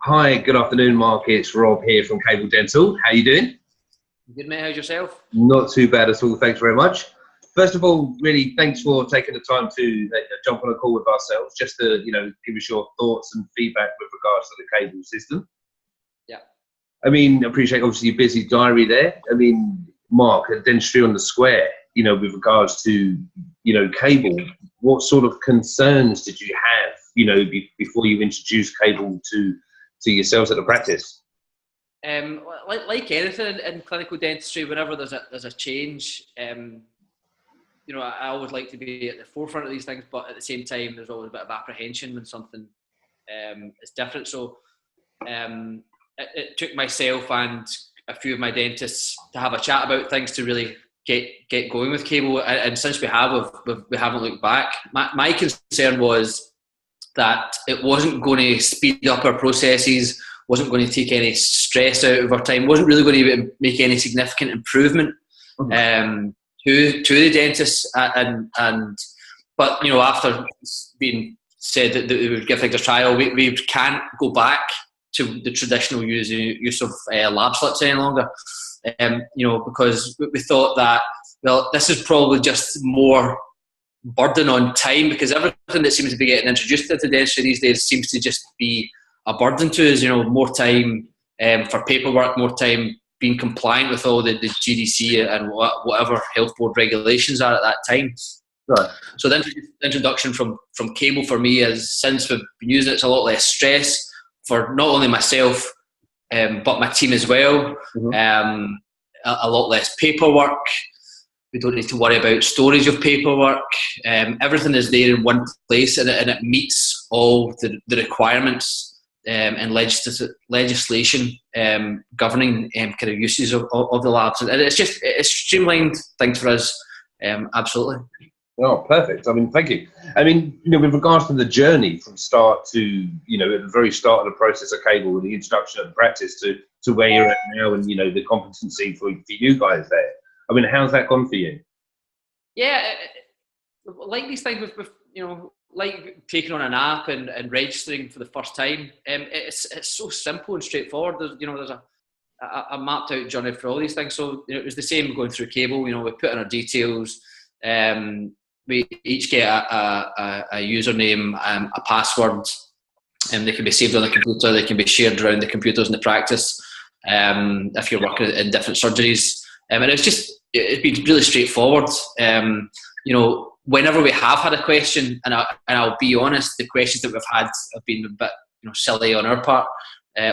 Hi, good afternoon, Mark. It's Rob here from Cable Dental. How you doing? Good, mate. How's yourself? Not too bad at all. Thanks very much. First of all, really, thanks for taking the time to jump on a call with ourselves, just to give us your thoughts and feedback with regards to the cable system. Yeah. I mean, appreciate obviously your busy diary there. I mean, Mark, at Dentistry on the Square, with regards to cable, what sort of concerns did you have, before you introduced cable to yourselves at the practice? Like anything in clinical dentistry, whenever there's a change, I always like to be at the forefront of these things, but at the same time, there's always a bit of apprehension when something is different. So it took myself and a few of my dentists to have a chat about things to really get going with cable, and since we haven't looked back. My concern was that it wasn't going to speed up our processes, wasn't going to take any stress out of our time, wasn't really going to make any significant improvement to the dentists. But after being said that we would give things a trial, we can't go back to the traditional use of lab slips any longer. Because we thought that, well, this is probably just more burden on time, because everything that seems to be getting introduced into dentistry these days seems to just be a burden to us. More time for paperwork, more time being compliant with all the GDC and whatever health board regulations are at that time. Right. So the introduction from cable for me is, since we've been using it, it's a lot less stress for not only myself but my team as well. Mm-hmm. A lot less paperwork. We don't need to worry about storage of paperwork. Everything is there in one place, and it meets all the requirements and legislation governing kind of uses of the labs. And it's streamlined things for us. Absolutely. Oh, perfect. I mean, thank you. I mean, with regards to the journey from start to, at the very start of the process of cable, the introduction of the practice to where you're at now, and, the competency for you guys there. I mean, how's that gone for you? Yeah, like these things with like taking on an app and registering for the first time. It's so simple and straightforward. There's a mapped out journey for all these things. So it was the same going through cable. We put in our details. We each get a username, a password, and they can be saved on the computer. They can be shared around the computers in the practice. If you're working in different surgeries. And it's been really straightforward. Whenever we have had a question, and I'll be honest, the questions that we've had have been a bit, silly on our part,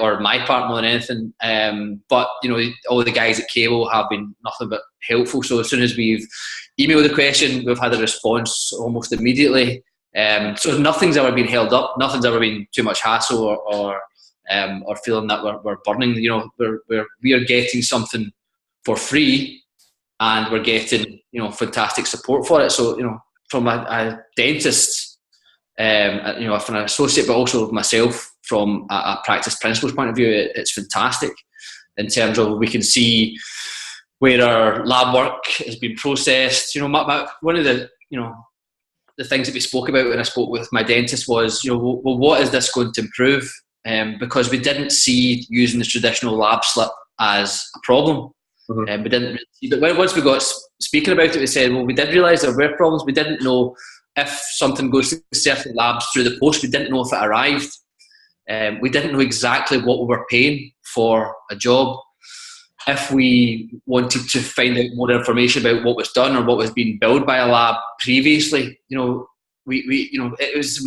or my part more than anything. But all the guys at Cable have been nothing but helpful. So as soon as we've emailed the question, we've had a response almost immediately. So nothing's ever been held up. Nothing's ever been too much hassle or feeling that we're burning. We are getting something for free, and we're getting fantastic support for it. So from a dentist, from an associate, but also myself from a practice principal's point of view, it's fantastic in terms of we can see where our lab work has been processed. One of the things that we spoke about when I spoke with my dentist was, well, what is this going to improve? Because we didn't see using the traditional lab slip as a problem. Mm-hmm. We didn't really see, but once we got speaking about it, we said, well, we did realise there were problems. We didn't know if something goes to certain labs through the post. We didn't know if it arrived. We didn't know exactly what we were paying for a job. If we wanted to find out more information about what was done or what was being billed by a lab previously, it was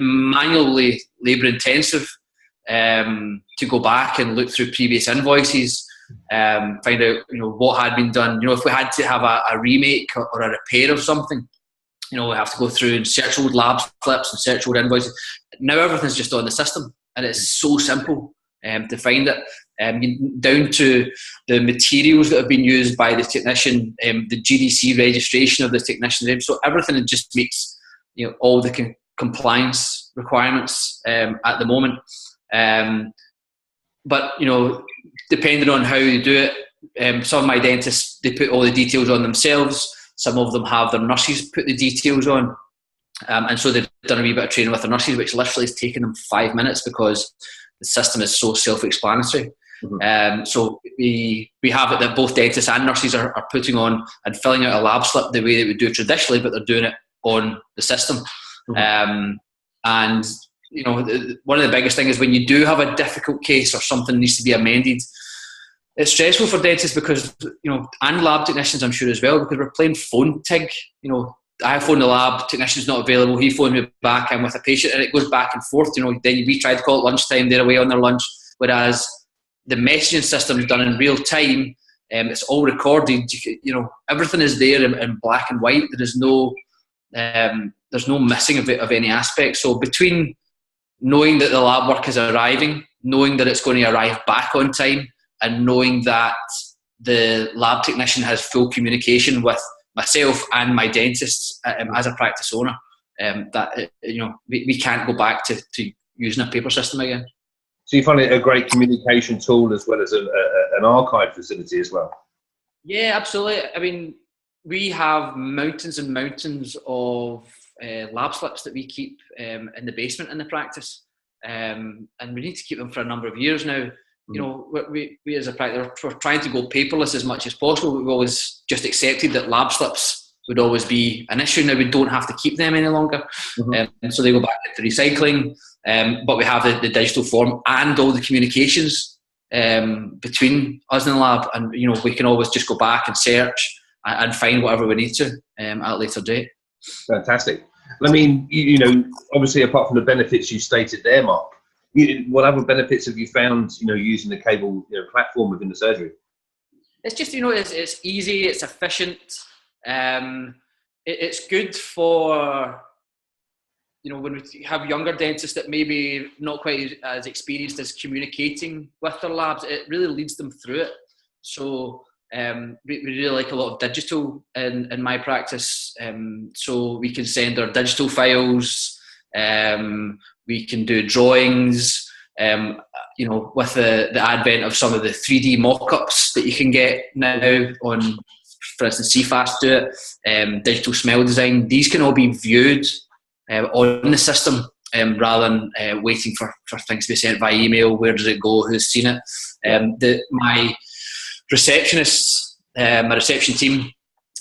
manually labour intensive to go back and look through previous invoices. Find out what had been done. If we had to have a remake or a repair of something, we have to go through and search old lab slips and search old invoices. Now everything's just on the system, and it's so simple to find it, down to the materials that have been used by the technician, the GDC registration of the technician. So everything just meets all the compliance requirements at the moment. But depending on how you do it, some of my dentists, they put all the details on themselves. Some of them have their nurses put the details on. And so they've done a wee bit of training with their nurses, which literally has taken them 5 minutes, because the system is so self-explanatory. Mm-hmm. So we have it that both dentists and nurses are putting on and filling out a lab slip the way they would do traditionally, but they're doing it on the system. Mm-hmm. And you know, one of the biggest things is when you do have a difficult case or something needs to be amended, it's stressful for dentists because, you know, and lab technicians, I'm sure as well, because we're playing phone tag. You know, I phone the lab, technician's not available, he phones me back, I'm with a patient, and it goes back and forth. You know, then we try to call at lunchtime, they're away on their lunch, whereas the messaging system is done in real time. It's all recorded. You know, everything is there in black and white. There's no missing of any aspect. So between knowing that the lab work is arriving, knowing that it's going to arrive back on time, and knowing that the lab technician has full communication with myself and my dentist as a practice owner, that you know, we can't go back to using a paper system again. So you find it a great communication tool as well as an archive facility as well? Yeah, absolutely. I mean, we have mountains and mountains of lab slips that we keep in the basement in the practice, and we need to keep them for a number of years now. You know, we as a practice, we're trying to go paperless as much as possible. We've always just accepted that lab slips would always be an issue. Now we don't have to keep them any longer, and so they go back into recycling. But we have the digital form and all the communications between us and the lab, and you know, we can always just go back and search and find whatever we need to at a later date. Fantastic. I mean, you know, obviously apart from the benefits you stated there, Mark, what other benefits have you found, you know, using the cable, you know, platform within the surgery? It's just, you know, it's easy, it's efficient. It's good for, you know, when we have younger dentists that maybe not quite as experienced as communicating with their labs, it really leads them through it. So we really like a lot of digital in my practice. So we can send our digital files, we can do drawings, you know, with the advent of some of the 3D mock-ups that you can get now on, for instance, CFast do it, digital smile design. These can all be viewed on the system rather than waiting for things to be sent by email. Where does it go? Who's seen it? My receptionists, my reception team,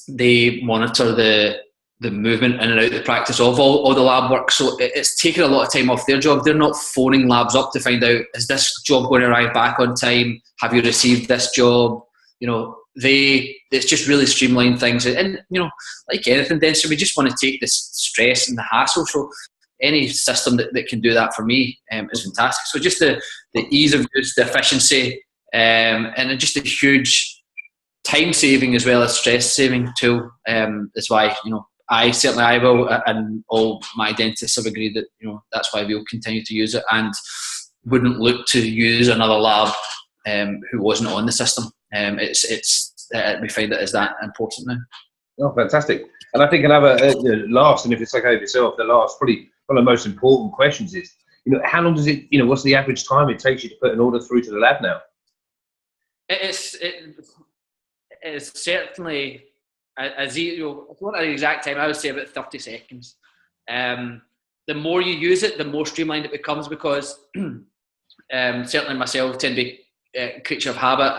they monitor the movement in and out of the practice of all the lab work. So it's taken a lot of time off their job. They're not phoning labs up to find out, is this job going to arrive back on time? Have you received this job? You know, it's just really streamlined things. And, you know, like anything, dentistry, we just want to take this stress and the hassle. So any system that can do that for me is fantastic. So just the ease of use, the efficiency, and just a huge time saving as well as stress saving tool is why, you know, I will, and all my dentists have agreed that, you know, that's why we'll continue to use it and wouldn't look to use another lab who wasn't on the system. We find it as that important now. Oh, fantastic. And I think another last, and if it's okay with yourself, the last, probably one of the most important questions is, you know, how long does it, you know, what's the average time it takes you to put an order through to the lab now? It's certainly if you want an exact time, I would say about 30 seconds. The more you use it, the more streamlined it becomes, because certainly myself tend to be a creature of habit,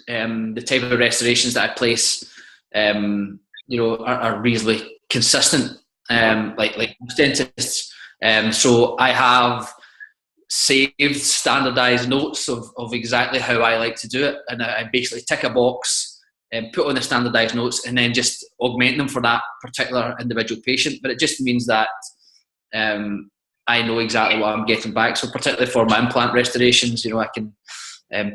and the type of restorations that I place, you know, are reasonably consistent, like most dentists. So I have saved standardized notes of exactly how I like to do it, and I basically tick a box and put on the standardized notes and then just augment them for that particular individual patient. But it just means that I know exactly what I'm getting back. So particularly for my implant restorations, you know, I can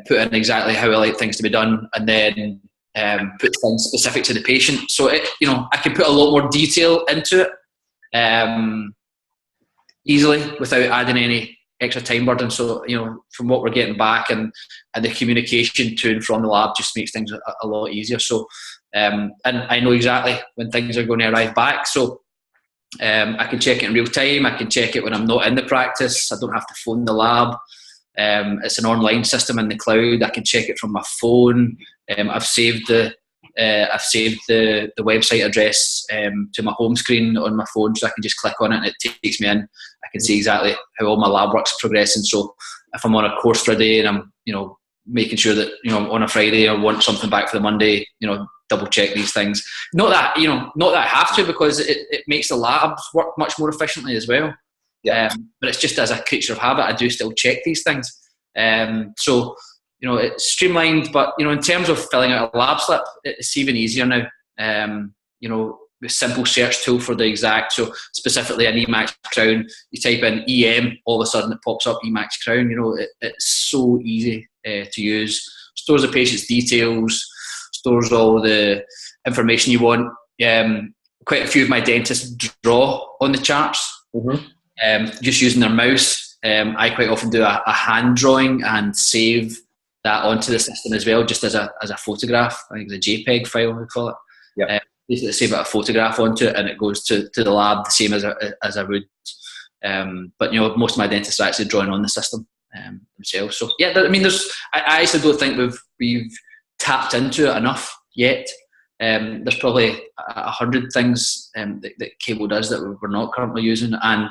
put in exactly how I like things to be done, and then put things specific to the patient. So you know, I can put a lot more detail into it easily without adding any extra time burden. So, you know, from what we're getting back and the communication to and from the lab just makes things a lot easier. So, and I know exactly when things are going to arrive back. So I can check it in real time. I can check it when I'm not in the practice. I don't have to phone the lab. It's an online system in the cloud. I can check it from my phone. I've saved the I've saved the website address to my home screen on my phone, so I can just click on it and it takes me in. I can see exactly how all my lab work's progressing. So if I'm on a course for a day and I'm, making sure that, on a Friday I want something back for the Monday, double check these things. Not that I have to, because it makes the labs work much more efficiently as well. Yeah. But it's just as a creature of habit, I do still check these things. So it's streamlined, but in terms of filling out a lab slip, it's even easier now. The simple search tool for the exact, so specifically an Emax crown, you type in EM, all of a sudden it pops up Emax crown. It's so easy to use. Stores the patient's details, stores all the information you want. Quite a few of my dentists draw on the charts, just using their mouse. I quite often do a hand drawing and save that onto the system as well, just as a photograph. I think it's a JPEG file, we call it. Yeah. Basically save a photograph onto it, and it goes to the lab the same as I would. But most of my dentists are actually drawing on the system themselves. So yeah, I actually don't think we've tapped into it enough yet. There's probably 100 things that cable does that we're not currently using, and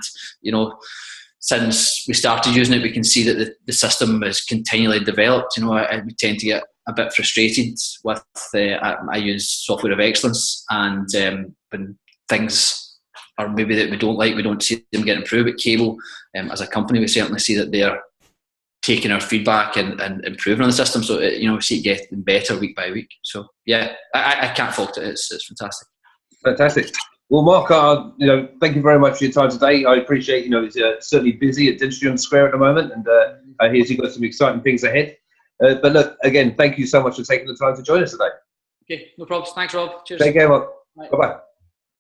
since we started using it, we can see that the system is continually developed. We tend to get a bit frustrated with I use software of excellence, and when things are maybe that we don't like, we don't see them get improved. But cable, as a company, we certainly see that they're taking our feedback and improving on the system. So we see it getting better week by week. So yeah, I can't fault it. It's fantastic. Fantastic. Well, Mark, thank you very much for your time today. I appreciate, it's certainly busy at Dentistry on the Square at the moment, and I hear you've got some exciting things ahead. But look, again, thank you so much for taking the time to join us today. Okay, no problems. Thanks, Rob. Cheers. Take care, Mark. Bye-bye.